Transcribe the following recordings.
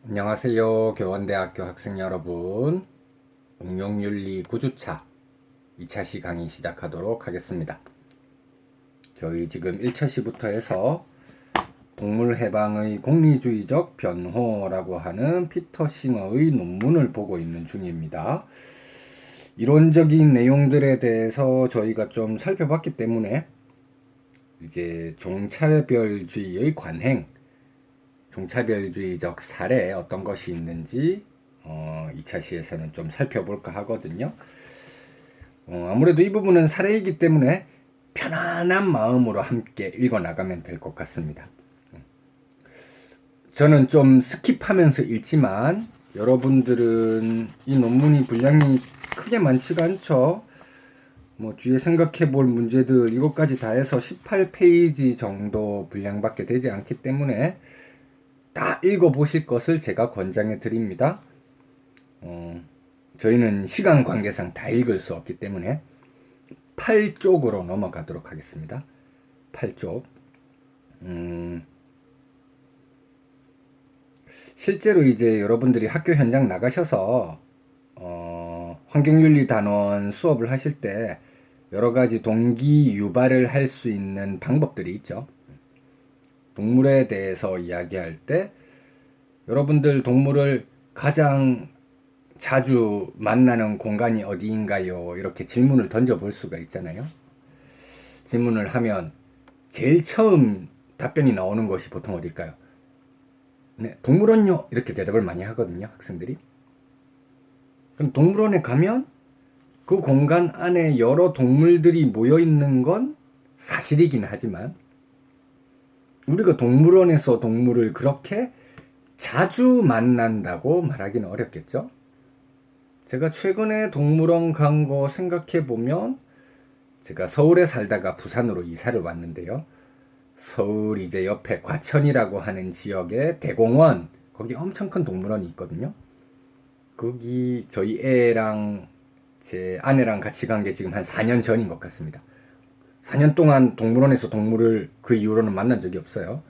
안녕하세요. 교원대학교 학생 여러분. 응용윤리 9주차 2차 시 강의 시작하도록 하겠습니다. 저희 지금 1차 시부터 해서 동물해방의 공리주의적 변호라고 하는 피터 싱어의 논문을 보고 있는 중입니다. 이론적인 내용들에 대해서 저희가 좀 살펴봤기 때문에 이제 종차별주의의 관행, 종차별주의적 사례 어떤 것이 있는지 2차 시에서는 좀 살펴볼까 하거든요. 아무래도 이 부분은 사례이기 때문에 편안한 마음으로 함께 읽어나가면 될 것 같습니다. 저는 좀 스킵하면서 읽지만 여러분들은 이 논문이 분량이 크게 많지가 않죠. 뭐 뒤에 생각해 볼 문제들 이것까지 다 해서 18페이지 정도 분량밖에 되지 않기 때문에 다 읽어보실 것을 제가 권장해 드립니다. 저희는 시간 관계상 다 읽을 수 없기 때문에 8쪽으로 넘어가도록 하겠습니다. 8쪽. 실제로 이제 여러분들이 학교 현장 나가셔서 환경윤리 단원 수업을 하실 때 여러 가지 동기 유발을 할 수 있는 방법들이 있죠. 동물에 대해서 이야기할 때 여러분들 동물을 가장 자주 만나는 공간이 어디인가요? 이렇게 질문을 던져볼 수가 있잖아요. 질문을 하면 제일 처음 답변이 나오는 것이 보통 어딜까요? 네, 동물원요. 이렇게 대답을 많이 하거든요, 학생들이. 그럼 동물원에 가면 그 공간 안에 여러 동물들이 모여 있는 건 사실이긴 하지만 우리가 동물원에서 동물을 그렇게 자주 만난다고 말하기는 어렵겠죠? 제가 최근에 동물원 간 거 생각해 보면 제가 서울에 살다가 부산으로 이사를 왔는데요. 서울 이제 옆에 과천이라고 하는 지역에 대공원, 거기 엄청 큰 동물원이 있거든요. 거기 저희 애랑 제 아내랑 같이 간 게 지금 한 4년 전인 것 같습니다. 4년 동안 동물원에서 동물을 그 이후로는 만난 적이 없어요.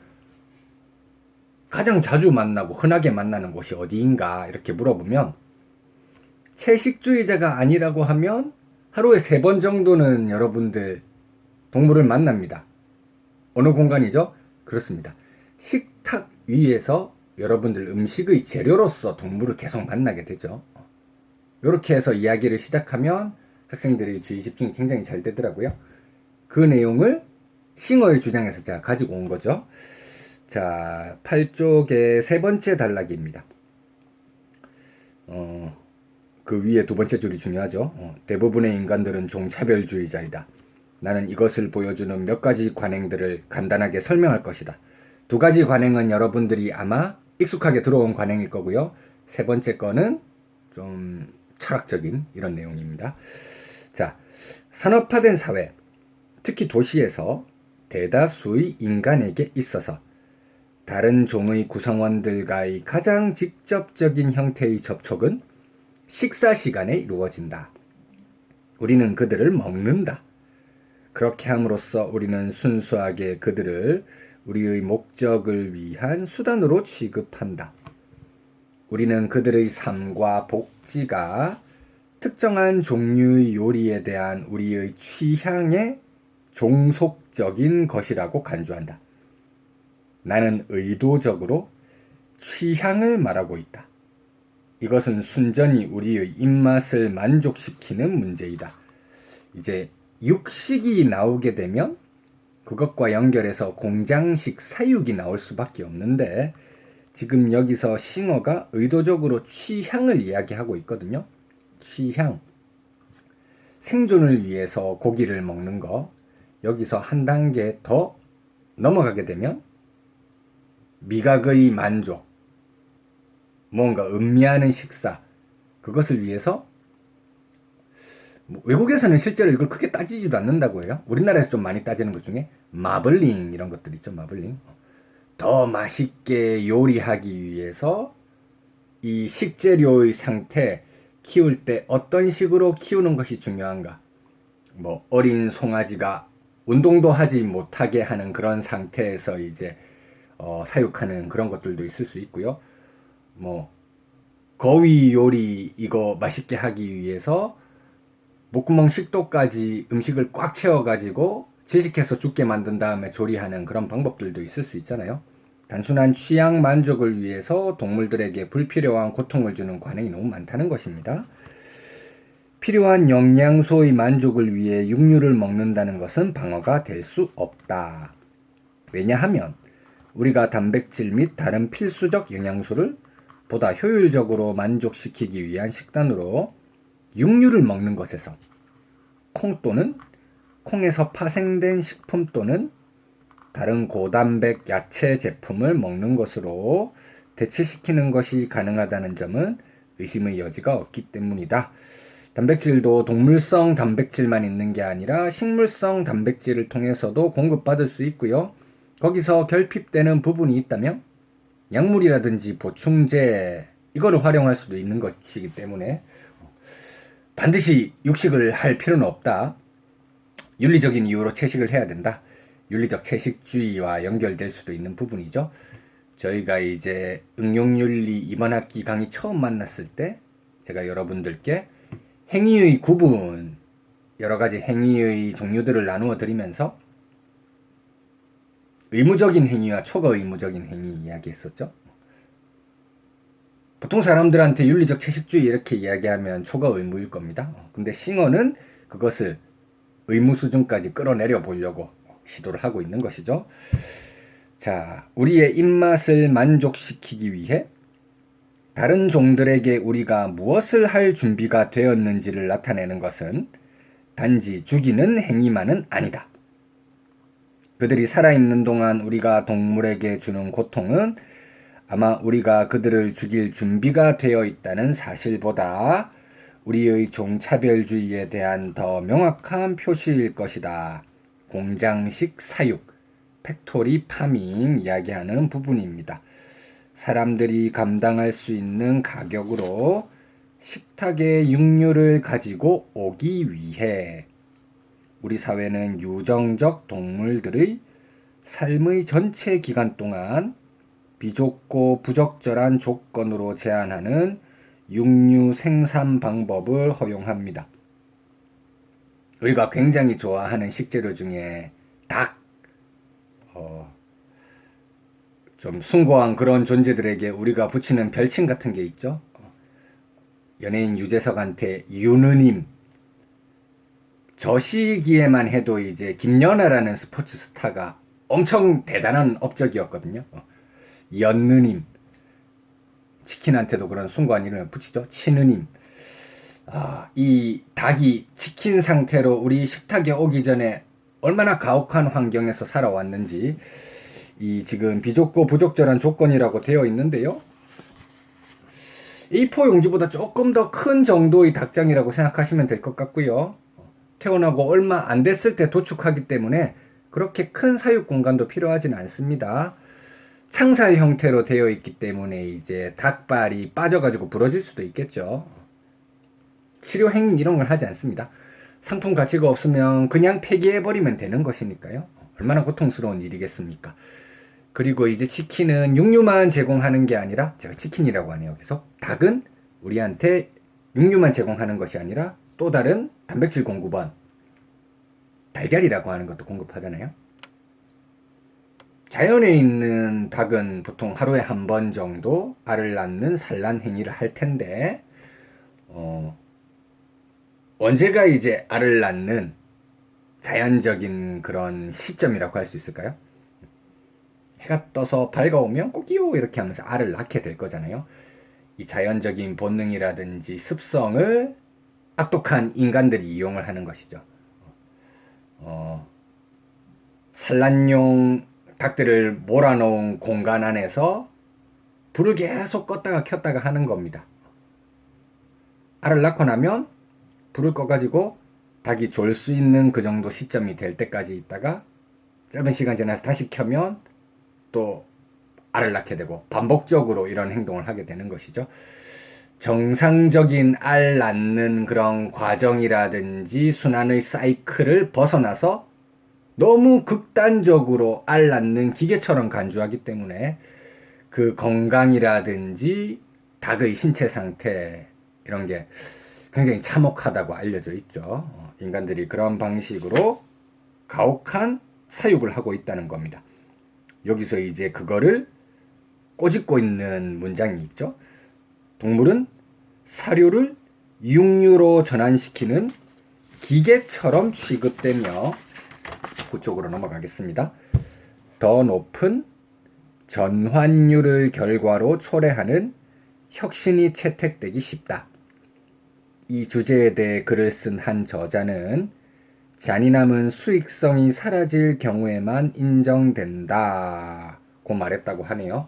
가장 자주 만나고 흔하게 만나는 곳이 어디인가 이렇게 물어보면 채식주의자가 아니라고 하면 하루에 3번 정도는 여러분들 동물을 만납니다. 어느 공간이죠? 그렇습니다. 식탁 위에서 여러분들 음식의 재료로서 동물을 계속 만나게 되죠. 이렇게 해서 이야기를 시작하면 학생들이 주의 집중이 굉장히 잘 되더라고요. 그 내용을 싱어의 주장에서 제가 가지고 온 거죠. 자, 8쪽의 세 번째 단락입니다. 그 위에 두 번째 줄이 중요하죠. 대부분의 인간들은 종차별주의자이다. 나는 이것을 보여주는 몇 가지 관행들을 간단하게 설명할 것이다. 두 가지 관행은 여러분들이 아마 익숙하게 들어온 관행일 거고요. 세 번째 거는 좀 철학적인 이런 내용입니다. 자, 산업화된 사회, 특히 도시에서 대다수의 인간에게 있어서 다른 종의 구성원들과의 가장 직접적인 형태의 접촉은 식사 시간에 이루어진다. 우리는 그들을 먹는다. 그렇게 함으로써 우리는 순수하게 그들을 우리의 목적을 위한 수단으로 취급한다. 우리는 그들의 삶과 복지가 특정한 종류의 요리에 대한 우리의 취향에 종속적인 것이라고 간주한다. 나는 의도적으로 취향을 말하고 있다. 이것은 순전히 우리의 입맛을 만족시키는 문제이다. 이제 육식이 나오게 되면 그것과 연결해서 공장식 사육이 나올 수밖에 없는데 지금 여기서 싱어가 의도적으로 취향을 이야기하고 있거든요. 취향. 생존을 위해서 고기를 먹는 거. 여기서 한 단계 더 넘어가게 되면 미각의 만족, 뭔가 음미하는 식사, 그것을 위해서 외국에서는 실제로 이걸 크게 따지지도 않는다고 해요. 우리나라에서 좀 많이 따지는 것 중에 마블링 이런 것들 있죠. 마블링. 더 맛있게 요리하기 위해서 이 식재료의 상태, 키울 때 어떤 식으로 키우는 것이 중요한가. 뭐 어린 송아지가 운동도 하지 못하게 하는 그런 상태에서 이제 사육하는 그런 것들도 있을 수 있고요. 뭐 거위 요리 이거 맛있게 하기 위해서 목구멍 식도까지 음식을 꽉 채워가지고 질식해서 죽게 만든 다음에 조리하는 그런 방법들도 있을 수 있잖아요. 단순한 취향 만족을 위해서 동물들에게 불필요한 고통을 주는 관행이 너무 많다는 것입니다. 필요한 영양소의 만족을 위해 육류를 먹는다는 것은 방어가 될 수 없다. 왜냐하면 우리가 단백질 및 다른 필수적 영양소를 보다 효율적으로 만족시키기 위한 식단으로 육류를 먹는 것에서 콩 또는 콩에서 파생된 식품 또는 다른 고단백 야채 제품을 먹는 것으로 대체시키는 것이 가능하다는 점은 의심의 여지가 없기 때문이다. 단백질도 동물성 단백질만 있는 게 아니라 식물성 단백질을 통해서도 공급받을 수 있고요. 거기서 결핍되는 부분이 있다면 약물이라든지 보충제 이거를 활용할 수도 있는 것이기 때문에 반드시 육식을 할 필요는 없다. 윤리적인 이유로 채식을 해야 된다. 윤리적 채식주의와 연결될 수도 있는 부분이죠. 저희가 이제 응용윤리 이번 학기 강의 처음 만났을 때 제가 여러분들께 행위의 구분, 여러 가지 행위의 종류들을 나누어 드리면서 의무적인 행위와 초과 의무적인 행위 이야기했었죠. 보통 사람들한테 윤리적 채식주의 이렇게 이야기하면 초과 의무일 겁니다. 근데 싱어는 그것을 의무 수준까지 끌어내려 보려고 시도를 하고 있는 것이죠. 자, 우리의 입맛을 만족시키기 위해 다른 종들에게 우리가 무엇을 할 준비가 되었는지를 나타내는 것은 단지 죽이는 행위만은 아니다. 그들이 살아있는 동안 우리가 동물에게 주는 고통은 아마 우리가 그들을 죽일 준비가 되어 있다는 사실보다 우리의 종차별주의에 대한 더 명확한 표시일 것이다. 공장식 사육, 팩토리 파밍 이야기하는 부분입니다. 사람들이 감당할 수 있는 가격으로 식탁에 육류를 가지고 오기 위해 우리 사회는 유정적 동물들의 삶의 전체 기간 동안 비좁고 부적절한 조건으로 제한하는 육류 생산 방법을 허용합니다. 우리가 굉장히 좋아하는 식재료 중에 닭, 좀 숭고한 그런 존재들에게 우리가 붙이는 별칭 같은 게 있죠. 연예인 유재석한테 유느님, 저 시기에만 해도 이제 김연아라는 스포츠 스타가 엄청 대단한 업적이었거든요. 연느님, 치킨한테도 그런 숭고한 이름을 붙이죠. 치느님. 이 닭이 치킨 상태로 우리 식탁에 오기 전에 얼마나 가혹한 환경에서 살아왔는지 이 지금 비좁고 부적절한 조건이라고 되어 있는데요. A4 용지보다 조금 더 큰 정도의 닭장이라고 생각하시면 될 것 같고요. 태어나고 얼마 안 됐을 때 도축하기 때문에 그렇게 큰 사육 공간도 필요하진 않습니다. 창살 형태로 되어 있기 때문에 이제 닭발이 빠져가지고 부러질 수도 있겠죠. 치료 행위 이런 걸 하지 않습니다. 상품 가치가 없으면 그냥 폐기해버리면 되는 것이니까요. 얼마나 고통스러운 일이겠습니까? 그리고 이제 치킨은 육류만 제공하는 게 아니라, 제가 치킨이라고 하네요. 계속 닭은 우리한테 육류만 제공하는 것이 아니라 또 다른 단백질 공급원, 달걀이라고 하는 것도 공급하잖아요. 자연에 있는 닭은 보통 하루에 한 번 정도 알을 낳는 산란 행위를 할 텐데, 언제가 이제 알을 낳는 자연적인 그런 시점이라고 할 수 있을까요? 해가 떠서 밝아오면 꼬끼요 이렇게 하면서 알을 낳게 될 거잖아요. 이 자연적인 본능이라든지 습성을 악독한 인간들이 이용을 하는 것이죠. 산란용 닭들을 몰아놓은 공간 안에서 불을 계속 껐다가 켰다가 하는 겁니다. 알을 낳고 나면 불을 꺼가지고 닭이 졸 수 있는 그 정도 시점이 될 때까지 있다가 짧은 시간 지나서 다시 켜면 또 알을 낳게 되고 반복적으로 이런 행동을 하게 되는 것이죠. 정상적인 알 낳는 그런 과정이라든지 순환의 사이클을 벗어나서 너무 극단적으로 알 낳는 기계처럼 간주하기 때문에 그 건강이라든지 닭의 신체 상태 이런 게 굉장히 참혹하다고 알려져 있죠. 인간들이 그런 방식으로 가혹한 사육을 하고 있다는 겁니다. 여기서 이제 그거를 꼬집고 있는 문장이 있죠. 동물은 사료를 육류로 전환시키는 기계처럼 취급되며, 그쪽으로 넘어가겠습니다. 더 높은 전환율을 결과로 초래하는 혁신이 채택되기 쉽다. 이 주제에 대해 글을 쓴 한 저자는 잔인함은 수익성이 사라질 경우에만 인정된다고 말했다고 하네요.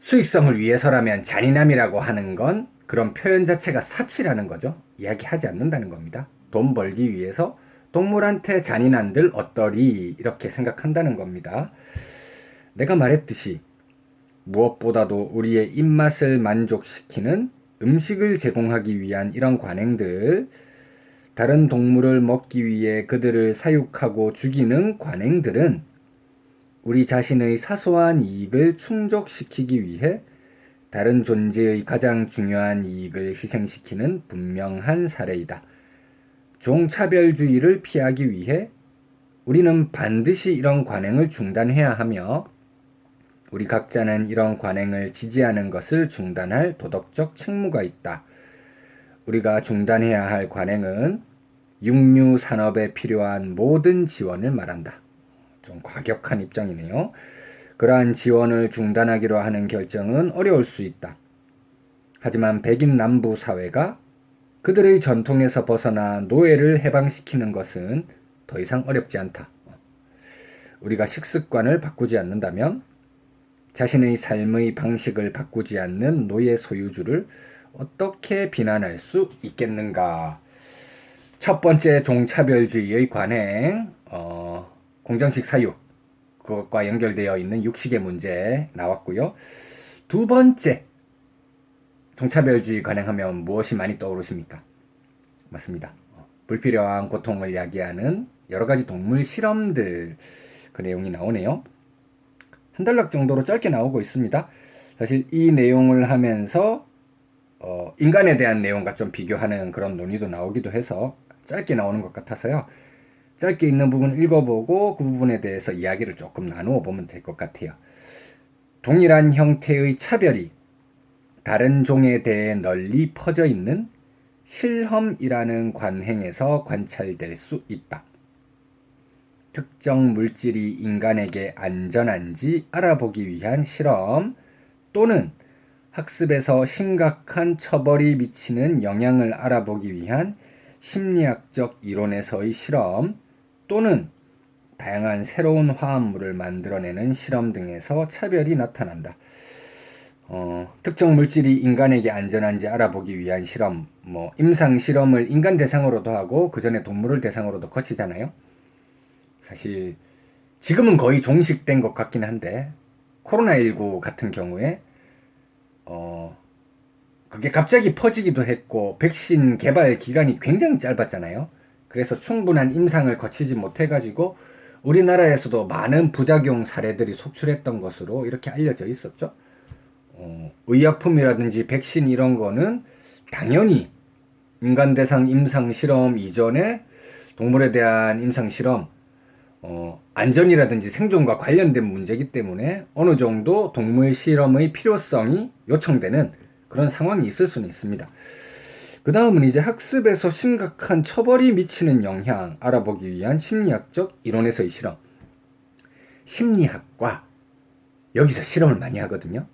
수익성을 위해서라면 잔인함이라고 하는 건 그런 표현 자체가 사치라는 거죠. 이야기하지 않는다는 겁니다. 돈 벌기 위해서 동물한테 잔인한들 어떠리 이렇게 생각한다는 겁니다. 내가 말했듯이 무엇보다도 우리의 입맛을 만족시키는 음식을 제공하기 위한 이런 관행들, 다른 동물을 먹기 위해 그들을 사육하고 죽이는 관행들은 우리 자신의 사소한 이익을 충족시키기 위해 다른 존재의 가장 중요한 이익을 희생시키는 분명한 사례이다. 종차별주의를 피하기 위해 우리는 반드시 이런 관행을 중단해야 하며, 우리 각자는 이런 관행을 지지하는 것을 중단할 도덕적 책무가 있다. 우리가 중단해야 할 관행은 육류 산업에 필요한 모든 지원을 말한다. 좀 과격한 입장이네요. 그러한 지원을 중단하기로 하는 결정은 어려울 수 있다. 하지만 백인 남부 사회가 그들의 전통에서 벗어나 노예를 해방시키는 것은 더 이상 어렵지 않다. 우리가 식습관을 바꾸지 않는다면 자신의 삶의 방식을 바꾸지 않는 노예 소유주를 어떻게 비난할 수 있겠는가? 첫 번째 종차별주의의 관행, 공정식 사육, 그것과 연결되어 있는 육식의 문제 나왔고요. 두 번째, 종차별주의 관행하면 무엇이 많이 떠오르십니까? 맞습니다. 불필요한 고통을 야기하는 여러 가지 동물 실험들, 그 내용이 나오네요. 한 단락 정도로 짧게 나오고 있습니다. 사실 이 내용을 하면서 인간에 대한 내용과 좀 비교하는 그런 논의도 나오기도 해서 짧게 나오는 것 같아서요. 짧게 있는 부분 읽어보고 그 부분에 대해서 이야기를 조금 나누어 보면 될 것 같아요. 동일한 형태의 차별이 다른 종에 대해 널리 퍼져 있는 실험이라는 관행에서 관찰될 수 있다. 특정 물질이 인간에게 안전한지 알아보기 위한 실험, 또는 학습에서 심각한 처벌이 미치는 영향을 알아보기 위한 심리학적 이론에서의 실험, 또는 다양한 새로운 화합물을 만들어내는 실험 등에서 차별이 나타난다. 특정 물질이 인간에게 안전한지 알아보기 위한 실험, 임상 실험을 인간 대상으로도 하고 그 전에 동물을 대상으로도 거치잖아요. 사실 지금은 거의 종식된 것 같긴 한데, 코로나19 같은 경우에 그게 갑자기 퍼지기도 했고 백신 개발 기간이 굉장히 짧았잖아요. 그래서 충분한 임상을 거치지 못해가지고 우리나라에서도 많은 부작용 사례들이 속출했던 것으로 이렇게 알려져 있었죠. 의약품이라든지 백신 이런 거는 당연히 인간 대상 임상 실험 이전에 동물에 대한 임상 실험, 안전이라든지 생존과 관련된 문제이기 때문에 어느 정도 동물 실험의 필요성이 요청되는 그런 상황이 있을 수는 있습니다. 그 다음은 이제 학습에서 심각한 처벌이 미치는 영향 알아보기 위한 심리학적 이론에서의 실험. 심리학과 여기서 실험을 많이 하거든요.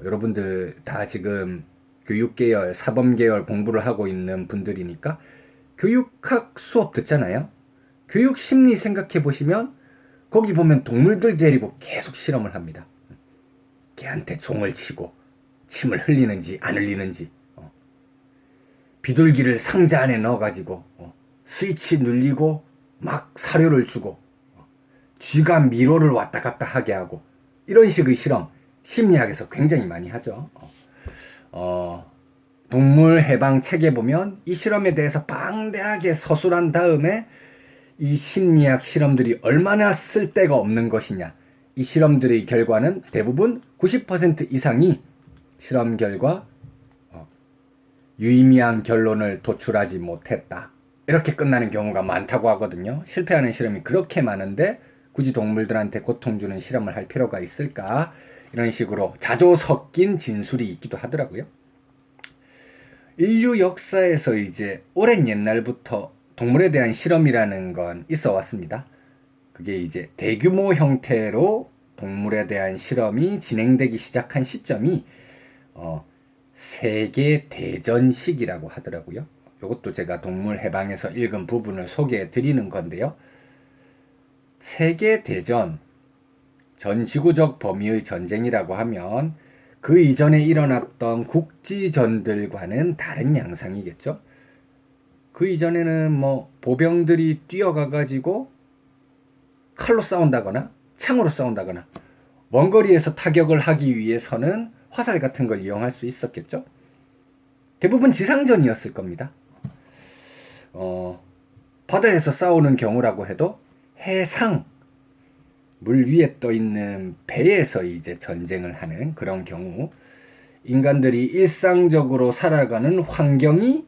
여러분들 다 지금 교육계열, 사범계열 공부를 하고 있는 분들이니까 교육학 수업 듣잖아요. 교육 심리 생각해 보시면 거기 보면 동물들 데리고 계속 실험을 합니다. 걔한테 종을 치고 침을 흘리는지 안 흘리는지, 비둘기를 상자 안에 넣어가지고 스위치 눌리고 막 사료를 주고 쥐가 미로를 왔다 갔다 하게 하고, 이런 식의 실험 심리학에서 굉장히 많이 하죠. 동물 해방 책에 보면 이 실험에 대해서 방대하게 서술한 다음에 이 심리학 실험들이 얼마나 쓸데가 없는 것이냐, 이 실험들의 결과는 대부분 90% 이상이 실험 결과 유의미한 결론을 도출하지 못했다. 이렇게 끝나는 경우가 많다고 하거든요. 실패하는 실험이 그렇게 많은데 굳이 동물들한테 고통 주는 실험을 할 필요가 있을까? 이런 식으로 자조 섞인 진술이 있기도 하더라고요. 인류 역사에서 이제 오랜 옛날부터 동물에 대한 실험이라는 건 있어 왔습니다. 그게 이제 대규모 형태로 동물에 대한 실험이 진행되기 시작한 시점이 세계 대전 시기라고 하더라고요. 이것도 제가 동물 해방에서 읽은 부분을 소개해 드리는 건데요. 세계 대전, 전 지구적 범위의 전쟁이라고 하면 그 이전에 일어났던 국지전들과는 다른 양상이겠죠. 그 이전에는 뭐 보병들이 뛰어가가지고 칼로 싸운다거나 창으로 싸운다거나 원거리에서 타격을 하기 위해서는 화살 같은 걸 이용할 수 있었겠죠. 대부분 지상전이었을 겁니다. 바다에서 싸우는 경우라고 해도 해상, 물 위에 떠 있는 배에서 이제 전쟁을 하는 그런 경우, 인간들이 일상적으로 살아가는 환경이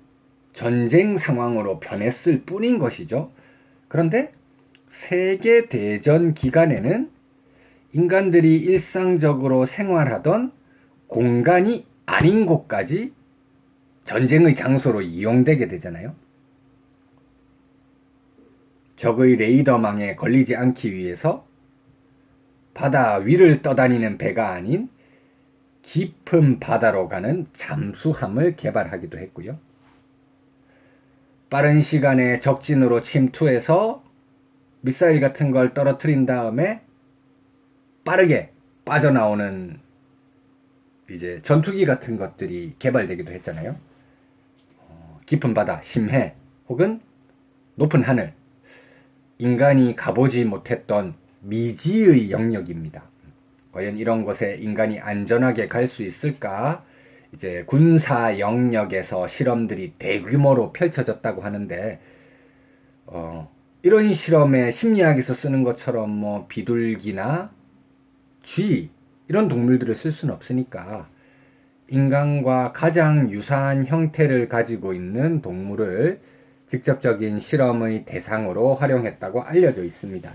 전쟁 상황으로 변했을 뿐인 것이죠. 그런데 세계 대전 기간에는 인간들이 일상적으로 생활하던 공간이 아닌 곳까지 전쟁의 장소로 이용되게 되잖아요. 적의 레이더망에 걸리지 않기 위해서 바다 위를 떠다니는 배가 아닌 깊은 바다로 가는 잠수함을 개발하기도 했고요. 빠른 시간에 적진으로 침투해서 미사일 같은 걸 떨어뜨린 다음에 빠르게 빠져나오는 이제 전투기 같은 것들이 개발되기도 했잖아요. 깊은 바다, 심해 혹은 높은 하늘, 인간이 가보지 못했던 미지의 영역입니다. 과연 이런 곳에 인간이 안전하게 갈 수 있을까? 이제 군사 영역에서 실험들이 대규모로 펼쳐졌다고 하는데 이런 실험에 심리학에서 쓰는 것처럼 뭐 비둘기나 쥐 이런 동물들을 쓸 수는 없으니까 인간과 가장 유사한 형태를 가지고 있는 동물을 직접적인 실험의 대상으로 활용했다고 알려져 있습니다.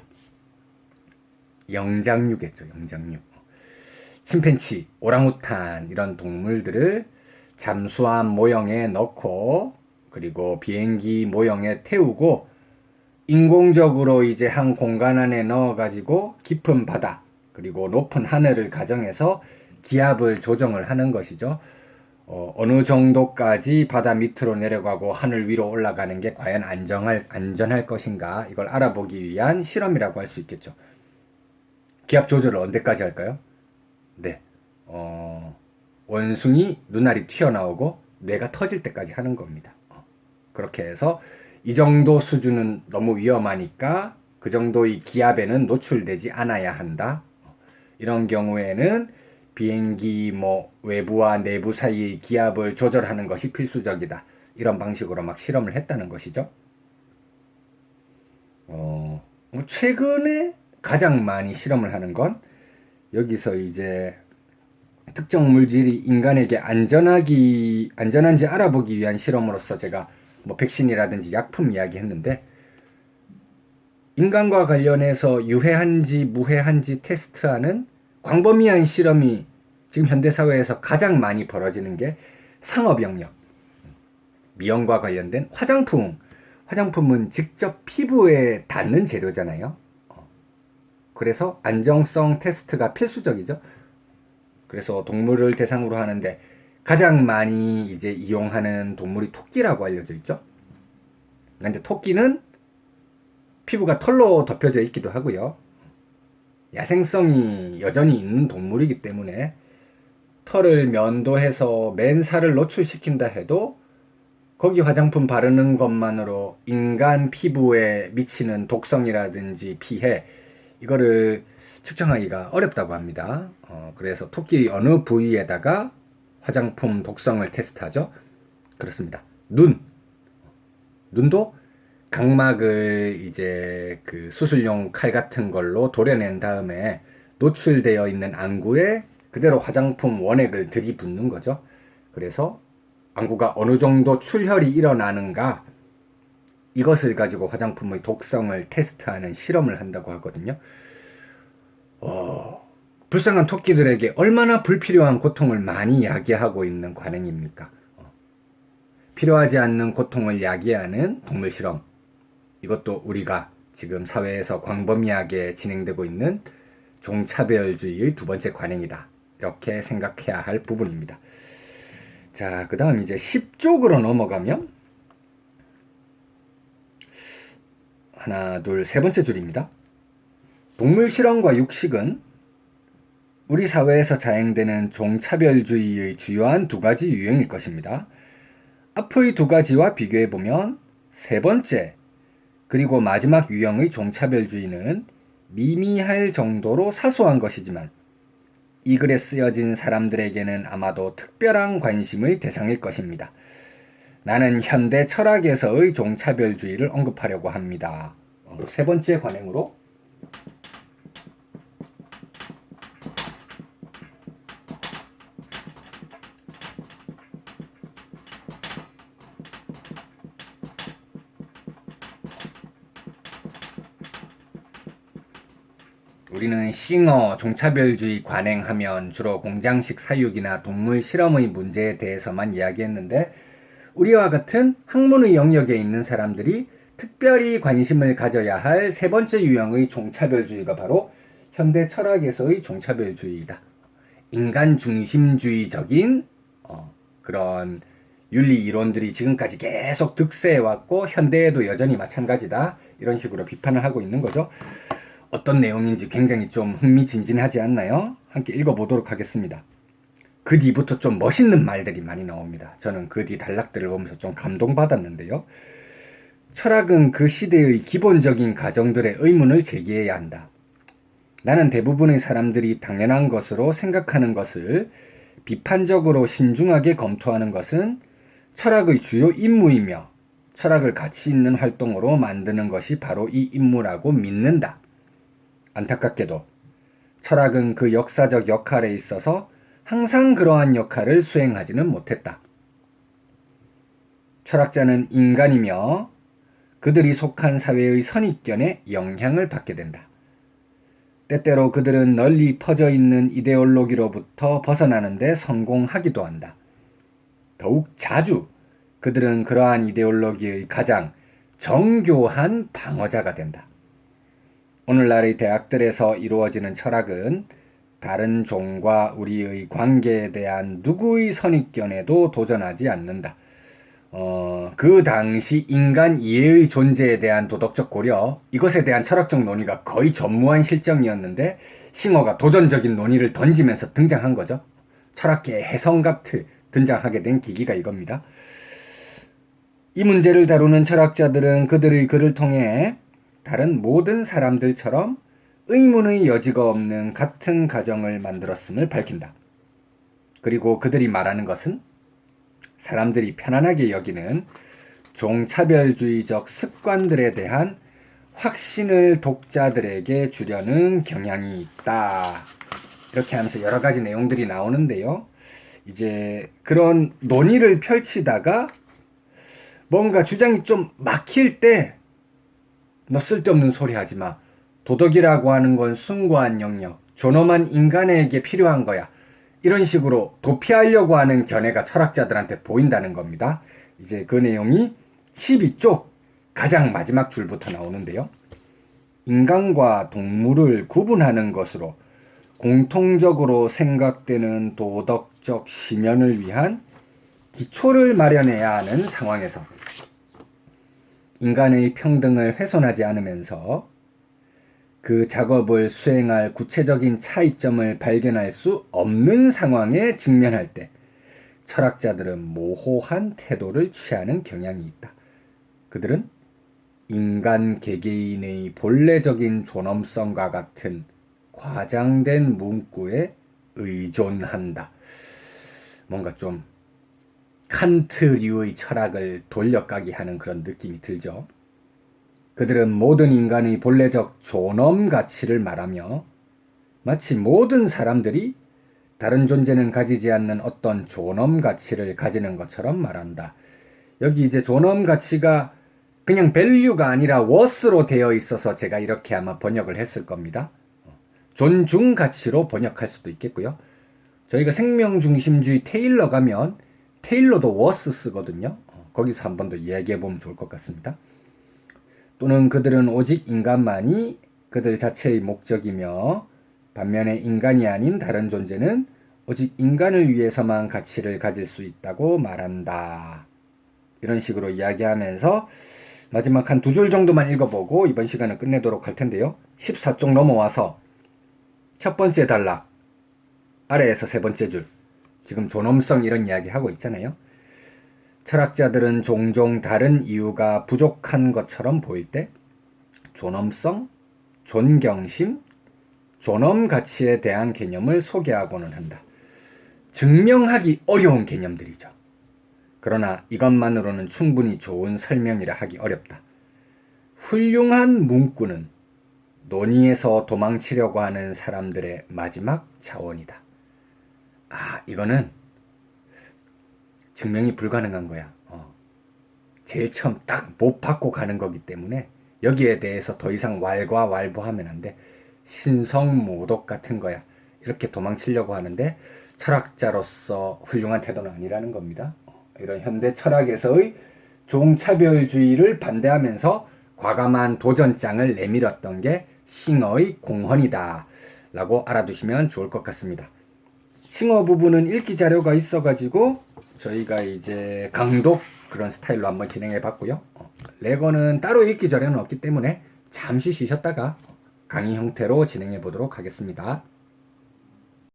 영장류겠죠, 영장류. 침팬치, 오랑우탄 이런 동물들을 잠수함 모형에 넣고 그리고 비행기 모형에 태우고 인공적으로 이제 한 공간 안에 넣어가지고 깊은 바다 그리고 높은 하늘을 가정해서 기압을 조정을 하는 것이죠. 어느 정도까지 바다 밑으로 내려가고 하늘 위로 올라가는 게 과연 안전할 것인가 이걸 알아보기 위한 실험이라고 할 수 있겠죠. 기압 조절을 언제까지 할까요? 네, 원숭이 눈알이 튀어나오고 뇌가 터질 때까지 하는 겁니다. 그렇게 해서 이 정도 수준은 너무 위험하니까 그 정도의 기압에는 노출되지 않아야 한다. 이런 경우에는 비행기 외부와 내부 사이의 기압을 조절하는 것이 필수적이다. 이런 방식으로 막 실험을 했다는 것이죠. 최근에 가장 많이 실험을 하는 건 여기서 이제 특정 물질이 인간에게 안전한지 알아보기 위한 실험으로서 제가 백신이라든지 약품 이야기 했는데 인간과 관련해서 유해한지 무해한지 테스트하는 광범위한 실험이 지금 현대사회에서 가장 많이 벌어지는 게 상업 영역, 미용과 관련된 화장품은 직접 피부에 닿는 재료잖아요. 그래서 안정성 테스트가 필수적이죠. 그래서 동물을 대상으로 하는데 가장 많이 이제 이용하는 동물이 토끼라고 알려져 있죠. 근데 토끼는 피부가 털로 덮여져 있기도 하고요. 야생성이 여전히 있는 동물이기 때문에 털을 면도해서 맨살을 노출시킨다 해도 거기 화장품 바르는 것만으로 인간 피부에 미치는 독성이라든지 피해 이거를 측정하기가 어렵다고 합니다. 그래서 토끼의 어느 부위에다가 화장품 독성을 테스트하죠. 그렇습니다. 눈도 각막을 이제 그 수술용 칼 같은 걸로 도려낸 다음에 노출되어 있는 안구에 그대로 화장품 원액을 들이붓는 거죠. 그래서 안구가 어느 정도 출혈이 일어나는가, 이것을 가지고 화장품의 독성을 테스트하는 실험을 한다고 하거든요. 불쌍한 토끼들에게 얼마나 불필요한 고통을 많이 야기하고 있는 관행입니까? 필요하지 않는 고통을 야기하는 동물 실험, 이것도 우리가 지금 사회에서 광범위하게 진행되고 있는 종차별주의의 두 번째 관행이다, 이렇게 생각해야 할 부분입니다. 자, 그 다음 이제 10쪽으로 넘어가면 하나, 둘, 세 번째 줄입니다. 동물 실험과 육식은 우리 사회에서 자행되는 종차별주의의 주요한 두 가지 유형일 것입니다. 앞의 두 가지와 비교해보면 세 번째, 그리고 마지막 유형의 종차별주의는 미미할 정도로 사소한 것이지만 이 글에 쓰여진 사람들에게는 아마도 특별한 관심의 대상일 것입니다. 나는 현대 철학에서의 종차별주의를 언급하려고 합니다. 세 번째 관행으로 우리는 싱어 종차별주의 관행하면 주로 공장식 사육이나 동물 실험의 문제에 대해서만 이야기했는데, 우리와 같은 학문의 영역에 있는 사람들이 특별히 관심을 가져야 할 세 번째 유형의 종차별주의가 바로 현대 철학에서의 종차별주의이다. 인간 중심주의적인 그런 윤리 이론들이 지금까지 계속 득세해왔고 현대에도 여전히 마찬가지다, 이런 식으로 비판을 하고 있는 거죠. 어떤 내용인지 굉장히 좀 흥미진진하지 않나요? 함께 읽어보도록 하겠습니다. 그 뒤부터 좀 멋있는 말들이 많이 나옵니다. 저는 그 뒤 단락들을 보면서 좀 감동받았는데요. 철학은 그 시대의 기본적인 가정들의 의문을 제기해야 한다. 나는 대부분의 사람들이 당연한 것으로 생각하는 것을 비판적으로 신중하게 검토하는 것은 철학의 주요 임무이며 철학을 가치 있는 활동으로 만드는 것이 바로 이 임무라고 믿는다. 안타깝게도 철학은 그 역사적 역할에 있어서 항상 그러한 역할을 수행하지는 못했다. 철학자는 인간이며 그들이 속한 사회의 선입견에 영향을 받게 된다. 때때로 그들은 널리 퍼져 있는 이데올로기로부터 벗어나는 데 성공하기도 한다. 더욱 자주 그들은 그러한 이데올로기의 가장 정교한 방어자가 된다. 오늘날의 대학들에서 이루어지는 철학은 다른 종과 우리의 관계에 대한 누구의 선입견에도 도전하지 않는다. 그 당시 인간 이해의 존재에 대한 도덕적 고려, 이것에 대한 철학적 논의가 거의 전무한 실정이었는데 싱어가 도전적인 논의를 던지면서 등장한 거죠. 철학계의 해성같이 등장하게 된 계기가 이겁니다. 이 문제를 다루는 철학자들은 그들의 글을 통해 다른 모든 사람들처럼 의문의 여지가 없는 같은 가정을 만들었음을 밝힌다. 그리고 그들이 말하는 것은 사람들이 편안하게 여기는 종차별주의적 습관들에 대한 확신을 독자들에게 주려는 경향이 있다. 이렇게 하면서 여러 가지 내용들이 나오는데요. 이제 그런 논의를 펼치다가 뭔가 주장이 좀 막힐 때 너 쓸데없는 소리 하지 마. 도덕이라고 하는 건 숭고한 영역, 존엄한 인간에게 필요한 거야. 이런 식으로 도피하려고 하는 견해가 철학자들한테 보인다는 겁니다. 이제 그 내용이 12쪽 가장 마지막 줄부터 나오는데요. 인간과 동물을 구분하는 것으로 공통적으로 생각되는 도덕적 심연을 위한 기초를 마련해야 하는 상황에서 인간의 평등을 훼손하지 않으면서 그 작업을 수행할 구체적인 차이점을 발견할 수 없는 상황에 직면할 때 철학자들은 모호한 태도를 취하는 경향이 있다. 그들은 인간 개개인의 본래적인 존엄성과 같은 과장된 문구에 의존한다. 뭔가 좀 칸트류의 철학을 돌려가기 하는 그런 느낌이 들죠. 그들은 모든 인간의 본래적 존엄 가치를 말하며 마치 모든 사람들이 다른 존재는 가지지 않는 어떤 존엄 가치를 가지는 것처럼 말한다. 여기 이제 존엄 가치가 그냥 value가 아니라 worth로 되어 있어서 제가 이렇게 아마 번역을 했을 겁니다. 존중 가치로 번역할 수도 있겠고요. 저희가 생명중심주의 테일러 가면 테일러도 worth 쓰거든요. 거기서 한 번 더 이야기해 보면 좋을 것 같습니다. 또는 그들은 오직 인간만이 그들 자체의 목적이며 반면에 인간이 아닌 다른 존재는 오직 인간을 위해서만 가치를 가질 수 있다고 말한다. 이런 식으로 이야기하면서 마지막 한 두 줄 정도만 읽어보고 이번 시간은 끝내도록 할 텐데요. 14쪽 넘어와서 첫 번째 단락 아래에서 세 번째 줄 지금 존엄성 이런 이야기 하고 있잖아요. 철학자들은 종종 다른 이유가 부족한 것처럼 보일 때 존엄성, 존경심, 존엄 가치에 대한 개념을 소개하고는 한다. 증명하기 어려운 개념들이죠. 그러나 이것만으로는 충분히 좋은 설명이라 하기 어렵다. 훌륭한 문구는 논의에서 도망치려고 하는 사람들의 마지막 자원이다. 이거는 증명이 불가능한 거야. 제일 처음 딱 못 받고 가는 거기 때문에 여기에 대해서 더 이상 왈가왈부하면 안 돼. 신성모독 같은 거야. 이렇게 도망치려고 하는데 철학자로서 훌륭한 태도는 아니라는 겁니다. 이런 현대 철학에서의 종차별주의를 반대하면서 과감한 도전장을 내밀었던 게 싱어의 공헌이다 라고 알아두시면 좋을 것 같습니다. 싱어 부분은 읽기 자료가 있어가지고 저희가 이제 강독 그런 스타일로 한번 진행해 봤고요. 레거는 따로 읽기 자료는 없기 때문에 잠시 쉬셨다가 강의 형태로 진행해 보도록 하겠습니다.